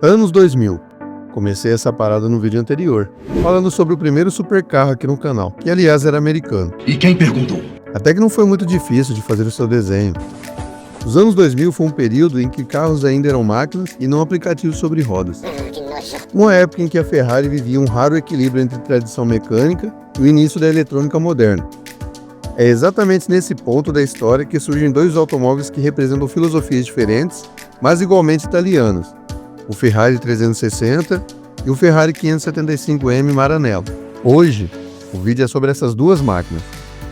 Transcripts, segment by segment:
Anos 2000. Comecei essa parada no vídeo anterior, falando sobre o primeiro supercarro aqui no canal, que aliás era americano. E quem perguntou? Até que não foi muito difícil de fazer o seu desenho. Os anos 2000 foi um período em que carros ainda eram máquinas e não aplicativos sobre rodas. Uma época em que a Ferrari vivia um raro equilíbrio entre tradição mecânica e o início da eletrônica moderna. É exatamente nesse ponto da história que surgem dois automóveis que representam filosofias diferentes, mas igualmente italianas. O Ferrari 360 e o Ferrari 575M Maranello. Hoje, o vídeo é sobre essas duas máquinas.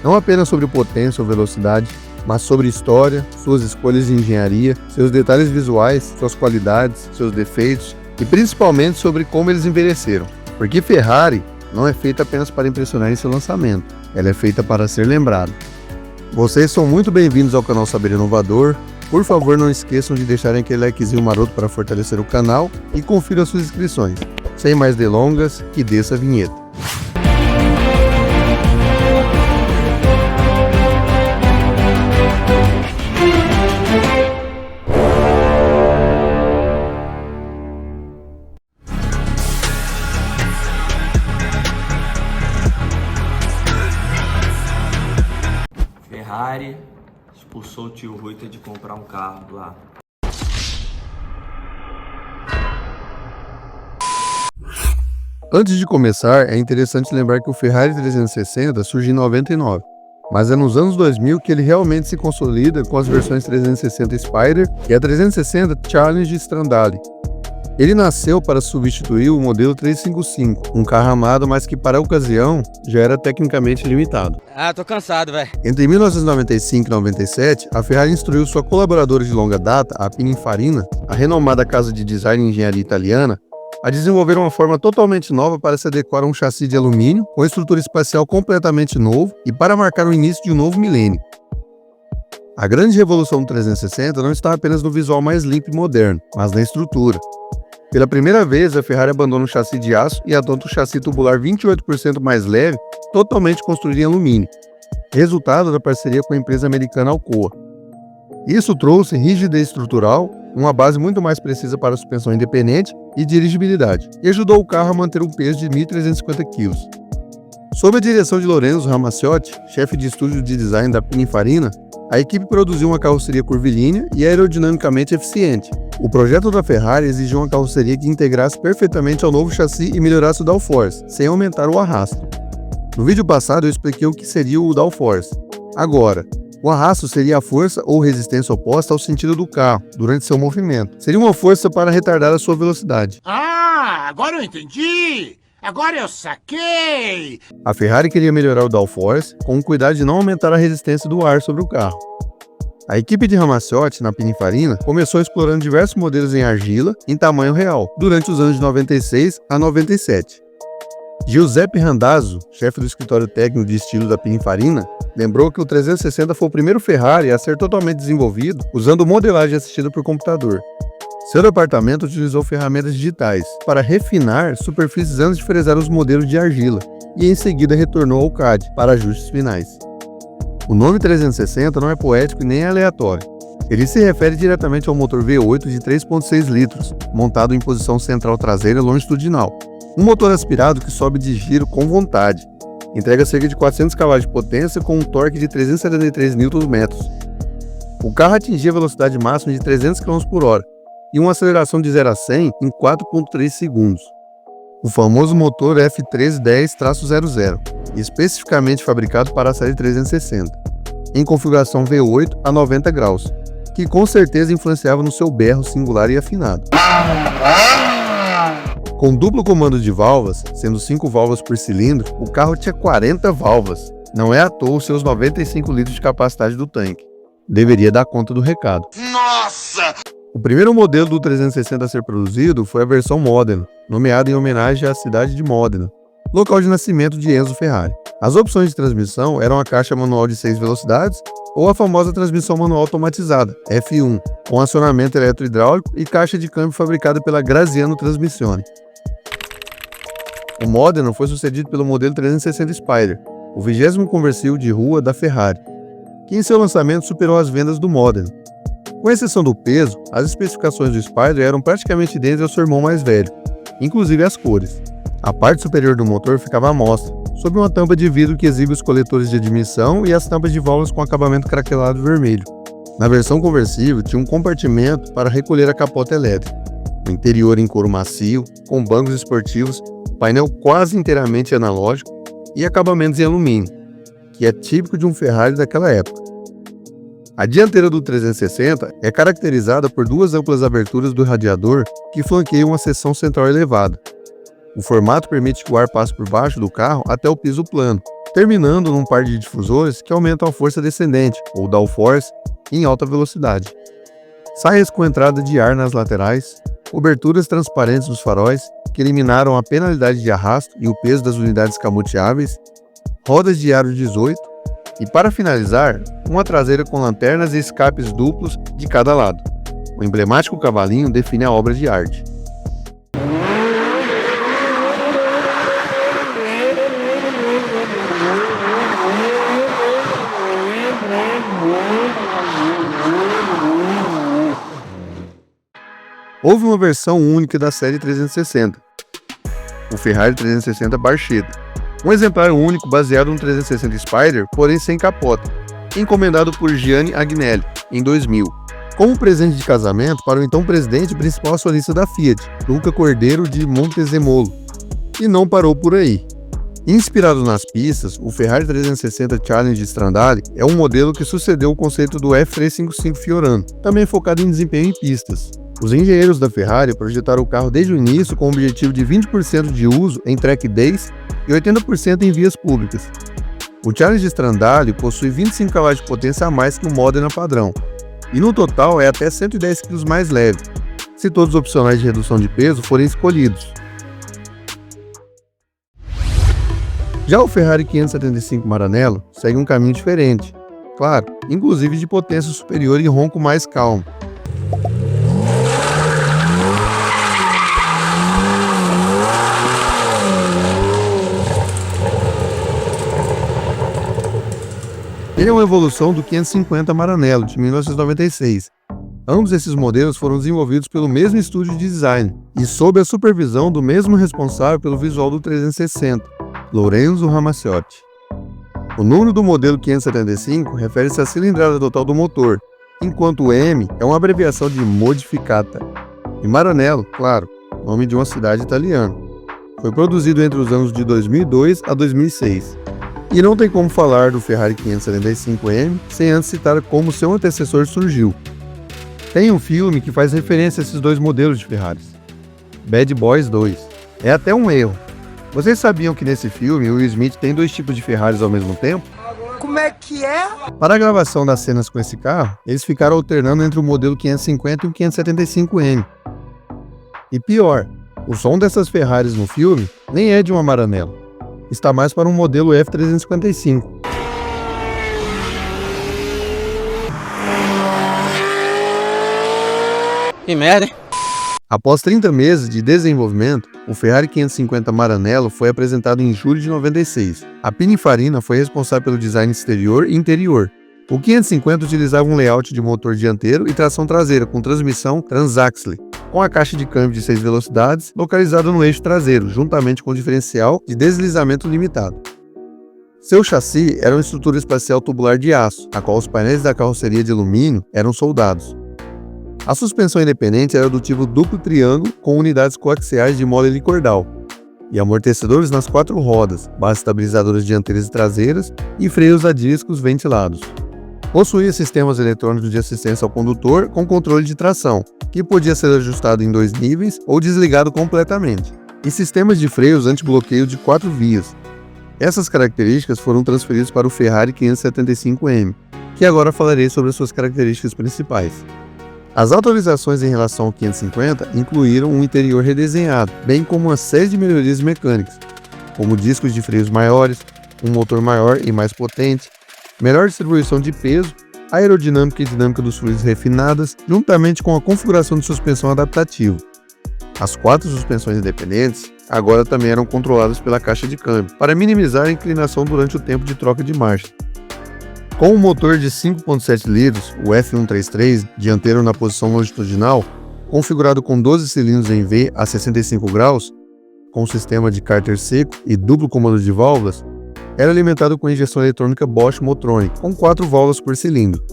Não apenas sobre potência ou velocidade, mas sobre história, suas escolhas de engenharia, seus detalhes visuais, suas qualidades, seus defeitos e principalmente sobre como eles envelheceram. Porque Ferrari não é feita apenas para impressionar em seu lançamento, ela é feita para ser lembrada. Vocês são muito bem-vindos ao canal Saber Inovador. Por favor, não esqueçam de deixarem aquele likezinho maroto para fortalecer o canal e confiram suas inscrições. Sem mais delongas, que desça a vinheta. Ferrari expulsou o tio Reuter de comprar um carro lá. Antes de começar, é interessante lembrar que o Ferrari 360 surgiu em 99, mas é nos anos 2000 que ele realmente se consolida com as versões 360 Spider e a 360 Challenge Stradale. Ele nasceu para substituir o modelo 355, um carro amado, mas que para a ocasião já era tecnicamente limitado. Tô cansado, velho. Entre 1995 e 97, a Ferrari instruiu sua colaboradora de longa data, a Pininfarina, a renomada casa de design e engenharia italiana, a desenvolver uma forma totalmente nova para se adequar a um chassi de alumínio com estrutura espacial completamente novo e para marcar o início de um novo milênio. A grande revolução do 360 não está apenas no visual mais limpo e moderno, mas na estrutura. Pela primeira vez, a Ferrari abandona o chassi de aço e adota o chassi tubular 28% mais leve, totalmente construído em alumínio, resultado da parceria com a empresa americana Alcoa. Isso trouxe rigidez estrutural, uma base muito mais precisa para a suspensão independente e dirigibilidade, e ajudou o carro a manter um peso de 1.350 kg. Sob a direção de Lorenzo Ramacciotti, chefe de estúdio de design da Pininfarina, a equipe produziu uma carroceria curvilínea e aerodinamicamente eficiente. O projeto da Ferrari exigia uma carroceria que integrasse perfeitamente ao novo chassi e melhorasse o downforce, sem aumentar o arrasto. No vídeo passado eu expliquei o que seria o downforce. Agora, o arrasto seria a força ou resistência oposta ao sentido do carro, durante seu movimento. Seria uma força para retardar a sua velocidade. Agora eu entendi! Agora eu saquei! A Ferrari queria melhorar o downforce, com o cuidado de não aumentar a resistência do ar sobre o carro. A equipe de Ramacciotti, na Pininfarina, começou explorando diversos modelos em argila, em tamanho real, durante os anos de 96 a 97. Giuseppe Randazzo, chefe do escritório técnico de estilo da Pininfarina, lembrou que o 360 foi o primeiro Ferrari a ser totalmente desenvolvido usando modelagem assistida por computador. Seu departamento utilizou ferramentas digitais para refinar superfícies antes de fresar os modelos de argila e em seguida retornou ao CAD para ajustes finais. O nome 360 não é poético e nem aleatório. Ele se refere diretamente ao motor V8 de 3.6 litros, montado em posição central traseira longitudinal. Um motor aspirado que sobe de giro com vontade. Entrega cerca de 400 cavalos de potência com um torque de 373 Nm. O carro atingia a velocidade máxima de 300 km por hora e uma aceleração de 0 a 100 em 4.3 segundos. O famoso motor F1310-00, especificamente fabricado para a série 360, em configuração V8 a 90 graus, que com certeza influenciava no seu berro singular e afinado. Com duplo comando de válvulas, sendo 5 válvulas por cilindro, o carro tinha 40 válvulas. Não é à toa os seus 95 litros de capacidade do tanque. Deveria dar conta do recado. Nossa! O primeiro modelo do 360 a ser produzido foi a versão Modena, nomeada em homenagem à cidade de Modena, local de nascimento de Enzo Ferrari. As opções de transmissão eram a caixa manual de 6 velocidades ou a famosa transmissão manual automatizada, F1, com acionamento eletrohidráulico e caixa de câmbio fabricada pela Graziano Trasmissione. O Modena foi sucedido pelo modelo 360 Spider, o 20º conversível de rua da Ferrari, que em seu lançamento superou as vendas do Modena. Com exceção do peso, as especificações do Spider eram praticamente idênticas ao seu irmão mais velho, inclusive as cores. A parte superior do motor ficava à mostra, sob uma tampa de vidro que exibe os coletores de admissão e as tampas de válvulas com acabamento craquelado vermelho. Na versão conversível, tinha um compartimento para recolher a capota elétrica. O interior em couro macio, com bancos esportivos, painel quase inteiramente analógico e acabamentos em alumínio, que é típico de um Ferrari daquela época. A dianteira do 360 é caracterizada por duas amplas aberturas do radiador que flanqueiam uma seção central elevada. O formato permite que o ar passe por baixo do carro até o piso plano, terminando num par de difusores que aumentam a força descendente, ou downforce, em alta velocidade. Saias com entrada de ar nas laterais, coberturas transparentes nos faróis, que eliminaram a penalidade de arrasto e o peso das unidades camuteáveis, rodas de aro 18 e, para finalizar, uma traseira com lanternas e escapes duplos de cada lado. O emblemático cavalinho define a obra de arte. Houve uma versão única da série 360, o Ferrari 360 Barchetta, um exemplar único baseado no 360 Spider, porém sem capota, encomendado por Gianni Agnelli, em 2000, como presente de casamento para o então presidente e principal acionista da Fiat, Luca Cordeiro de Montezemolo, e não parou por aí. Inspirado nas pistas, o Ferrari 360 Challenge Stradale é um modelo que sucedeu o conceito do F355 Fiorano, também focado em desempenho em pistas. Os engenheiros da Ferrari projetaram o carro desde o início com o objetivo de 20% de uso em track days e 80% em vias públicas. O Challenge Stradale possui 25 cavalos de potência a mais que o Modena padrão, e no total é até 110 kg mais leve, se todos os opcionais de redução de peso forem escolhidos. Já o Ferrari 575 Maranello segue um caminho diferente, claro, inclusive de potência superior e ronco mais calmo. Ele é uma evolução do 550 Maranello, de 1996. Ambos esses modelos foram desenvolvidos pelo mesmo estúdio de design e sob a supervisão do mesmo responsável pelo visual do 360, Lorenzo Ramaciotti. O número do modelo 575 refere-se à cilindrada total do motor, enquanto o M é uma abreviação de Modificata. E Maranello, claro, nome de uma cidade italiana. Foi produzido entre os anos de 2002 a 2006. E não tem como falar do Ferrari 575M sem antes citar como seu antecessor surgiu. Tem um filme que faz referência a esses dois modelos de Ferraris, Bad Boys 2. É até um erro. Vocês sabiam que nesse filme o Will Smith tem dois tipos de Ferraris ao mesmo tempo? Como é que é? Para a gravação das cenas com esse carro, eles ficaram alternando entre o modelo 550 e o 575M. E pior, o som dessas Ferraris no filme nem é de uma Maranello. Está mais para um modelo F355. Que merda, hein? Após 30 meses de desenvolvimento, o Ferrari 550 Maranello foi apresentado em julho de 96. A Pininfarina foi responsável pelo design exterior e interior. O 550 utilizava um layout de motor dianteiro e tração traseira com transmissão transaxle, com a caixa de câmbio de 6 velocidades localizada no eixo traseiro, juntamente com o diferencial de deslizamento limitado. Seu chassi era uma estrutura espacial tubular de aço, a qual os painéis da carroceria de alumínio eram soldados. A suspensão independente era do tipo duplo triângulo com unidades coaxiais de mola helicordal e amortecedores nas 4 rodas, bases estabilizadoras dianteiras e traseiras e freios a discos ventilados. Possuía sistemas eletrônicos de assistência ao condutor com controle de tração, que podia ser ajustado em 2 níveis ou desligado completamente, e sistemas de freios anti-bloqueio de 4 vias. Essas características foram transferidas para o Ferrari 575M, que agora falarei sobre as suas características principais. As atualizações em relação ao 550 incluíram um interior redesenhado, bem como uma série de melhorias mecânicas, como discos de freios maiores, um motor maior e mais potente, melhor distribuição de peso, aerodinâmica e dinâmica dos fluidos refinadas, juntamente com a configuração de suspensão adaptativa. As 4 suspensões independentes agora também eram controladas pela caixa de câmbio, para minimizar a inclinação durante o tempo de troca de marcha. Com um motor de 5.7 litros, o F133, dianteiro na posição longitudinal, configurado com 12 cilindros em V a 65 graus, com sistema de cárter seco e duplo comando de válvulas, era alimentado com injeção eletrônica Bosch Motronic, com 4 válvulas por cilindro.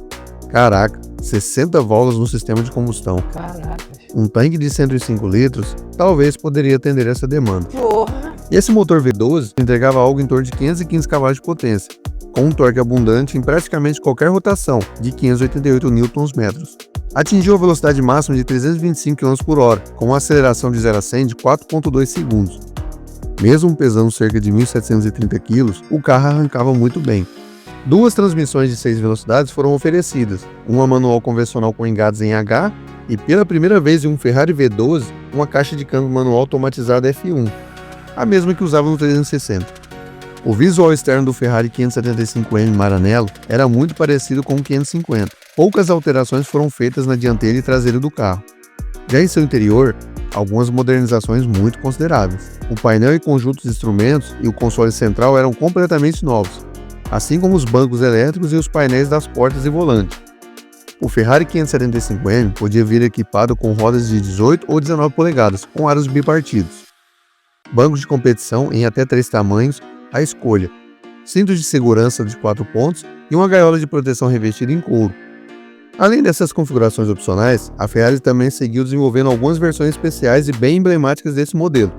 Caraca, 60 válvulas no sistema de combustão. Caraca. Um tanque de 105 litros talvez poderia atender essa demanda. Porra. E esse motor V12 entregava algo em torno de 515 cavalos de potência, com um torque abundante em praticamente qualquer rotação, de 588 Nm. Atingiu a velocidade máxima de 325 km por hora, com uma aceleração de 0 a 100 de 4,2 segundos. Mesmo pesando cerca de 1.730 kg, o carro arrancava muito bem. 2 transmissões de 6 velocidades foram oferecidas, uma manual convencional com engates em H e, pela primeira vez em um Ferrari V12, uma caixa de câmbio manual automatizada F1, a mesma que usava no 360. O visual externo do Ferrari 575M Maranello era muito parecido com o 550. Poucas alterações foram feitas na dianteira e traseira do carro. Já em seu interior, algumas modernizações muito consideráveis. O painel e conjuntos de instrumentos e o console central eram completamente novos, assim como os bancos elétricos e os painéis das portas e volante. O Ferrari 575M podia vir equipado com rodas de 18 ou 19 polegadas, com aros bipartidos. Bancos de competição em até 3 tamanhos à escolha, cintos de segurança de 4 pontos e uma gaiola de proteção revestida em couro. Além dessas configurações opcionais, a Ferrari também seguiu desenvolvendo algumas versões especiais e bem emblemáticas desse modelo.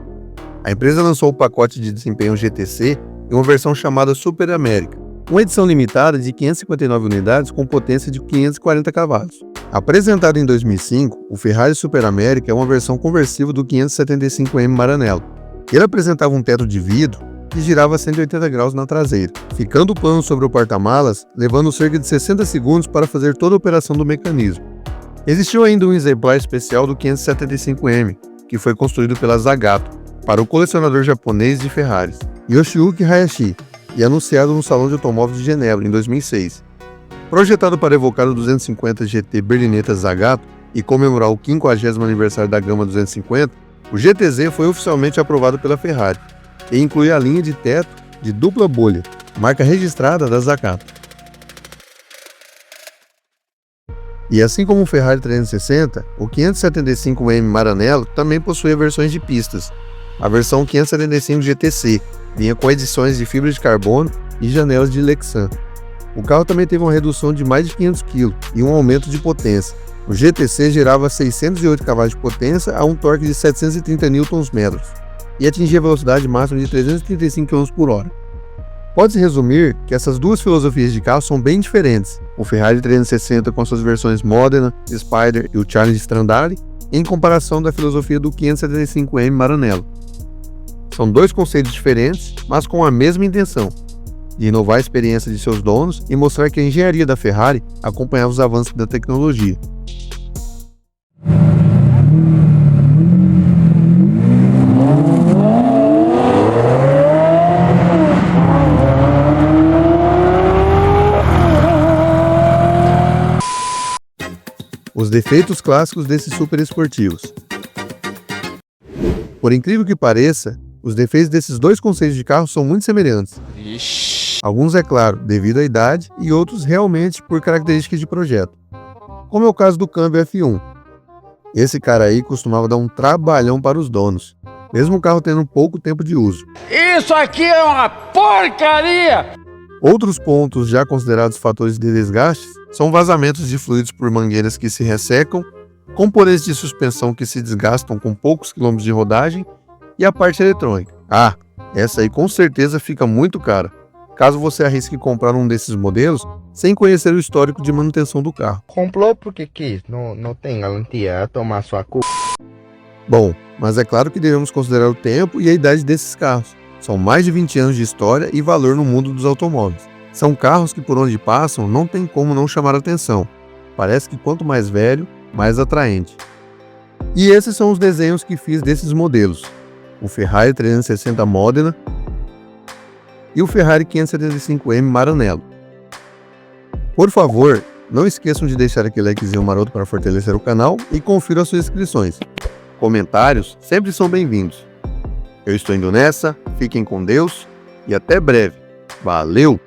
A empresa lançou o pacote de desempenho GTC e uma versão chamada Super América, uma edição limitada de 559 unidades com potência de 540 cavalos. Apresentado em 2005, o Ferrari Super América é uma versão conversível do 575M Maranello. Ele apresentava um teto de vidro que girava a 180 graus na traseira, ficando plano sobre o porta-malas, levando cerca de 60 segundos para fazer toda a operação do mecanismo. Existiu ainda um exemplar especial do 575M, que foi construído pela Zagato, para o colecionador japonês de Ferraris, Yoshiyuki Hayashi, e anunciado no Salão de Automóveis de Genebra em 2006. Projetado para evocar o 250 GT Berlinetta Zagato e comemorar o 50º aniversário da gama 250, o GTZ foi oficialmente aprovado pela Ferrari, e inclui a linha de teto de dupla bolha, marca registrada da Zagato. E assim como o Ferrari 360, o 575M Maranello também possui versões de pistas. A versão 575 GTC vinha com edições de fibra de carbono e janelas de Lexan. O carro também teve uma redução de mais de 500 kg e um aumento de potência. O GTC gerava 608 cavalos de potência a um torque de 730 Nm e atingia a velocidade máxima de 335 km por hora. Pode-se resumir que essas duas filosofias de carro são bem diferentes, o Ferrari 360 com suas versões Modena, Spider e o Challenge Stradale, em comparação da filosofia do 575M Maranello. São dois conceitos diferentes, mas com a mesma intenção, de inovar a experiência de seus donos e mostrar que a engenharia da Ferrari acompanhava os avanços da tecnologia. Os defeitos clássicos desses super esportivos. Por incrível que pareça, os defeitos desses dois conceitos de carro são muito semelhantes. Alguns, é claro, devido à idade e outros realmente por características de projeto. Como é o caso do câmbio F1. Esse cara aí costumava dar um trabalhão para os donos, mesmo o carro tendo pouco tempo de uso. Isso aqui é uma porcaria! Outros pontos já considerados fatores de desgastes são vazamentos de fluidos por mangueiras que se ressecam, componentes de suspensão que se desgastam com poucos quilômetros de rodagem e a parte eletrônica. Ah, essa aí com certeza fica muito cara, caso você arrisque comprar um desses modelos sem conhecer o histórico de manutenção do carro. Comprou porque quis, não tem garantia, é tomar sua culpa. Bom, mas é claro que devemos considerar o tempo e a idade desses carros. São mais de 20 anos de história e valor no mundo dos automóveis. São carros que por onde passam não tem como não chamar a atenção. Parece que quanto mais velho, mais atraente. E esses são os desenhos que fiz desses modelos. O Ferrari 360 Modena e o Ferrari 575M Maranello. Por favor, não esqueçam de deixar aquele likezinho maroto para fortalecer o canal e confiram as suas inscrições. Comentários sempre são bem-vindos. Eu estou indo nessa, fiquem com Deus e até breve. Valeu!